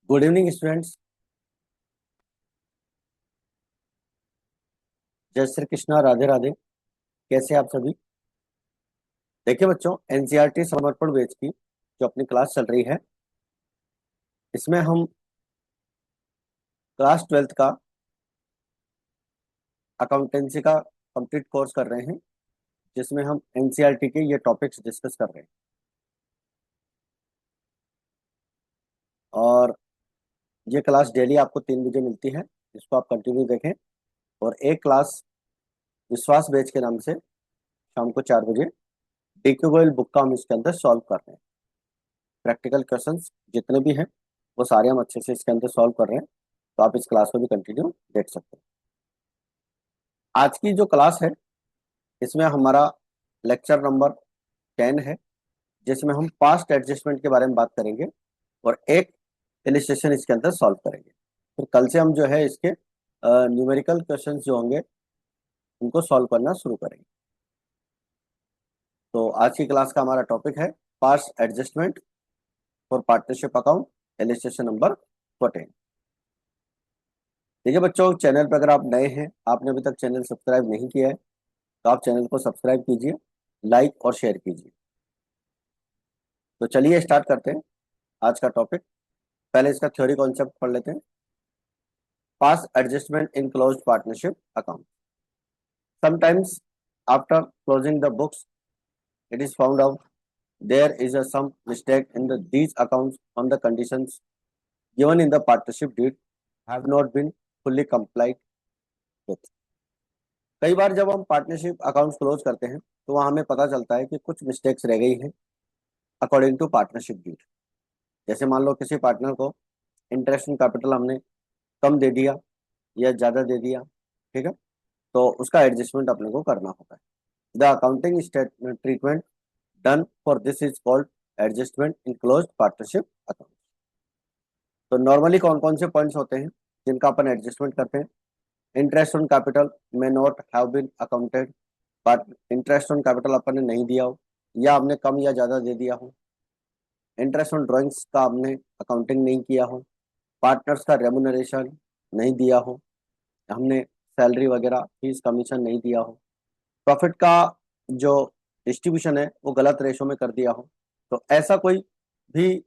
Good evening students. जय श्री कृष्णा, राधे राधे। कैसे आप सभी? देखिए बच्चों, एनसीईआरटी समर्पण बैच की जो अपनी क्लास चल रही है, इसमें हम क्लास 12th का अकाउंटेंसी का कंप्लीट कोर्स कर रहे हैं, जिसमें हम एनसीईआरटी के ये टॉपिक्स डिस्कस कर रहे हैं। और ये क्लास डेली आपको 3 बजे मिलती है, इसको आप कंटिन्यू देखें। और एक क्लास विश्वास बैच के नाम से शाम को 4 बजे डीक्यू गोयल बुक का हम इसके अंदर सॉल्व कर रहे हैं। प्रैक्टिकल क्वेश्चंस जितने भी हैं वो सारे हम अच्छे से इसके अंदर सॉल्व कर रहे हैं, तो आप इस क्लास को भी कंटिन्यू देख सकते हैं। आज की जो क्लास है, इसमें हमारा लेक्चर नंबर 10 है, जिसमें हम पास्ट एडजस्टमेंट के बारे में बात करेंगे और एक इलिस्ट्रेशन इसके अंदर सॉल्व करेंगे। फिर कल से हम जो है इसके न्यूमेरिकल क्वेश्चंस जो होंगे उनको सॉल्व करना शुरू करेंगे। तो आज की क्लास का हमारा टॉपिक है past adjustment for partnership account, illustration number 14। देखिए बच्चों, चैनल पर अगर आप नए हैं, आपने अभी तक चैनल सब्सक्राइब नहीं किया है, तो आप चैनल को सब्सक्राइब कीजिए, लाइक और शेयर कीजिए। तो चलिए स्टार्ट करते हैं आज का टॉपिक। पहले इसका थ्योरी कॉन्सेप्ट पढ़ लेते हैं। Past adjustment in closed partnership account. Sometimes after closing the books, it is found out there is some mistake in these accounts on the conditions given in the partnership deed have not been fully complied with. कई बार जब हम partnership accounts close करते हैं तो वहाँ हमें पता चलता है कि कुछ मिस्टेक्स रह गई हैं अकॉर्डिंग टू पार्टनरशिप डीड। जैसे मान लो किसी पार्टनर को इंटरेस्ट इन कैपिटल हमने कम दे दिया या ज़्यादा दे दिया, ठीक है, तो उसका एडजस्टमेंट अपने को करना होता है। The accounting treatment done for this is called adjustment in closed partnership account. तो नॉर्मली कौन कौन से पॉइंट्स होते हैं जिनका अपन एडजस्टमेंट करते हैं? Interest on capital may not have been accounted, but interest on capital अपन ने नहीं दिया हो या हमने कम या ज़्यादा दे दिया हो। इंटरेस्ट ऑन ड्राइंग्स का हमने अकाउंटिंग नहीं किया हो। पार्टनर्स का रेमुनरेशन नहीं दिया हो, हमने सैलरी वगैरह फीस कमीशन नहीं दिया हो। प्रॉफिट का जो डिस्ट्रीब्यूशन है वो गलत रेशो में कर दिया हो। तो ऐसा कोई भी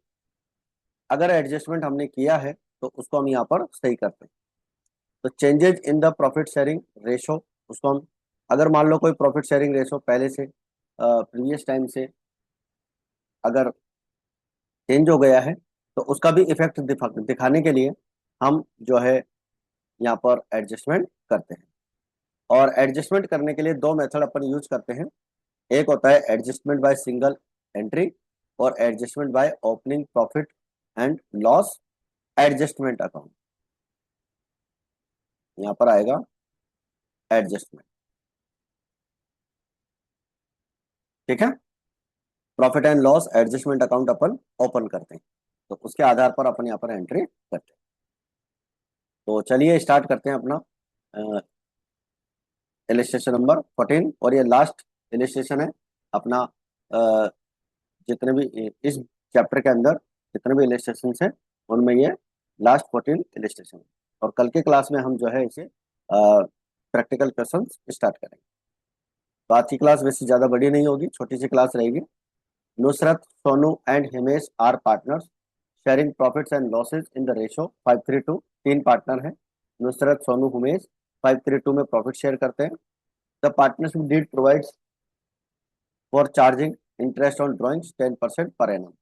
अगर एडजस्टमेंट हमने किया है तो उसको हम यहाँ पर सही करते हैं। तो changes in the profit sharing ratio, उसको हम, अगर मान लो कोई प्रॉफिट शेयरिंग रेशो पहले से प्रीवियस टाइम से अगर चेंज हो गया है तो उसका भी इफेक्ट दिखाने के लिए हम जो है यहाँ पर एडजस्टमेंट करते हैं। और एडजस्टमेंट करने के लिए दो मेथड अपन यूज करते हैं। एक होता है एडजस्टमेंट बाय सिंगल एंट्री और adjustment by opening profit and loss adjustment account. यहाँ पर आएगा एडजस्टमेंट, ठीक है। Profit and loss adjustment account upon open करते हैं, तो उसके आधार पर अपन यहाँ पर एंट्री करते हैं। तो चलिए स्टार्ट करते हैं अपना इलिस्ट्रेशन नंबर 14। और ये लास्ट इलिस्ट्रेशन है अपना। अ, जितने भी इस चैप्टर के अंदर जितने भी इलिस्ट्रेशन हैं उनमें ये लास्ट 14 इलिस्ट्रेशन है। और कल के क्लास में हम जो है इसे प्रैक्टिकल क्वेश्चन स्टार्ट करेंगे। तो आज की क्लास वैसे ज़्यादा बड़ी नहीं होगी, छोटी सी क्लास रहेगी। Nusrat, Sonu and Himesh are partners sharing profits and losses in the ratio 5:3। तीन पार्टनर हैं, नुसरत, सोनू, हिमेश। 5:3 में प्रॉफिट शेयर करते हैं। The partnership deed provides for charging interest on drawings 10% per annum.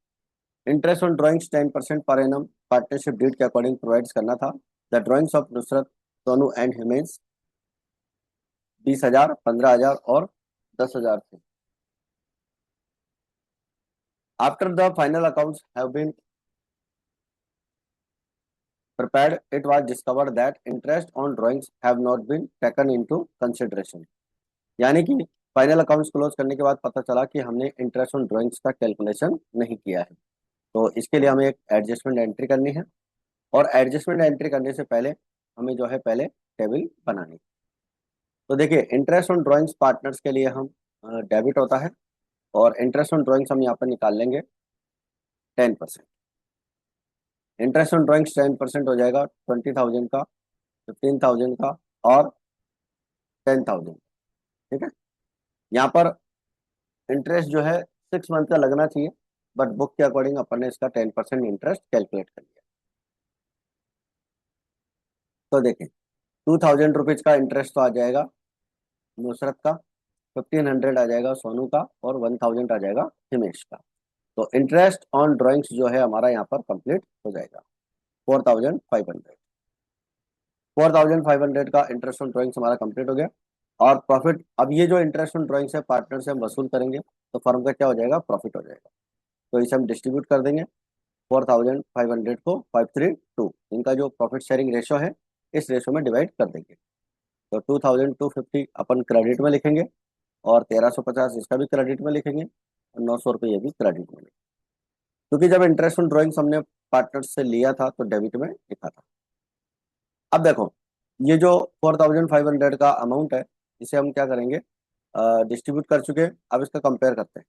Interest on drawings 10% per annum partnership deed के according provides करना था। The drawings of Nusrat, Sonu and Himesh 20,000, 15,000 और 10,000 थे। After the final accounts have been prepared, it was discovered that interest on drawings have not been taken into consideration। यानी कि final accounts close करने के बाद पता चला कि हमने इंटरेस्ट ऑन ड्राइंग्स का कैलकुलेशन नहीं किया है। तो इसके लिए हमें एक एडजस्टमेंट एंट्री करनी है, और एडजस्टमेंट एंट्री करने से पहले हमें जो है पहले टेबल बनानी है। तो देखिए, इंटरेस्ट ऑन ड्राइंग्स पार्टनर्स के लिए हम डेबिट होता है, और इंटरेस्ट ऑन ड्राइंग्स हम यहाँ पर निकाल लेंगे 10%। इंटरेस्ट ऑन ड्राइंग्स 10% हो जाएगा, 20,000 का, 15,000 का और 10,000। ठीक है, यहाँ पर इंटरेस्ट जो है 6 मंथ का लगना चाहिए, बट बुक के अकॉर्डिंग अपन ने इसका 10% इंटरेस्ट कैलकुलेट कर लिया। तो देखें, 2,000 रुपीज का इंटरेस्ट तो आ जाएगा नुसरत का, 1,500 आ जाएगा सोनू का और 1,000 आ जाएगा हिमेश का। तो इंटरेस्ट ऑन ड्राइंग्स जो है हमारा यहाँ पर कंप्लीट हो जाएगा 4,500। 4,500 का इंटरेस्ट ऑन ड्राइंग्स हमारा कंप्लीट हो गया। और प्रॉफिट, अब ये जो इंटरेस्ट ऑन ड्राइंग्स है पार्टनर से हम वसूल करेंगे तो फर्म का क्या हो जाएगा, प्रॉफिट हो जाएगा। तो इसे हम डिस्ट्रीब्यूट कर देंगे 4,500 को 532, इनका जो प्रॉफिट शेयरिंग रेशो है इस रेशो में डिवाइड कर देंगे। तो 2,250 अपन क्रेडिट में लिखेंगे और 1,350 इसका भी क्रेडिट में लिखेंगे और 900 रुपये ये भी क्रेडिट में लिखेंगे, क्योंकि जब इंटरेस्ट ऑन ड्राइंग्स हमने पार्टनर से लिया था तो डेबिट में लिखा था। अब देखो, ये जो 4,500 का अमाउंट है इसे हम क्या करेंगे, डिस्ट्रीब्यूट कर चुके हैं। अब इसका कंपेयर करते हैं,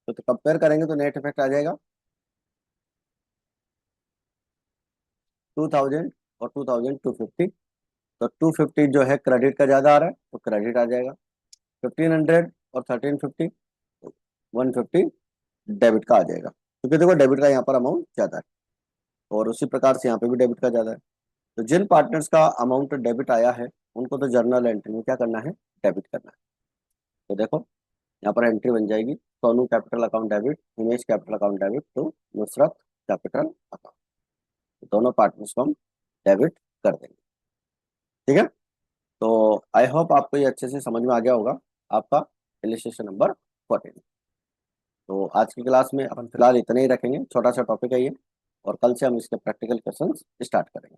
तो कंपेयर करेंगे तो नेट इफेक्ट आ जाएगा 2,000 और 2,250। तो 250 जो है क्रेडिट का ज़्यादा आ रहा है तो क्रेडिट आ जाएगा, 1,500 और 1,350 150 डेबिट का आ जाएगा, क्योंकि देखो डेबिट का यहाँ पर अमाउंट ज़्यादा है और उसी प्रकार से यहाँ पे भी डेबिट का ज़्यादा है। तो जिन पार्टनर्स का अमाउंट डेबिट आया है उनको तो जर्नल एंट्री में क्या करना है, डेबिट करना है। तो देखो यहाँ पर एंट्री बन जाएगी, Sonu capital account debit, Himesh capital account debit to Nusrat capital account. दोनों पार्टनर्स को हम डेबिट कर देंगे। ठीक है, तो आई होप आपको ये अच्छे से समझ में आ गया होगा आपका इलिस्ट्रेशन नंबर 14। तो आज की क्लास में अपन फिलहाल इतने ही रखेंगे, छोटा सा टॉपिक है ये, और कल से हम इसके प्रैक्टिकल क्वेश्चंस स्टार्ट करेंगे।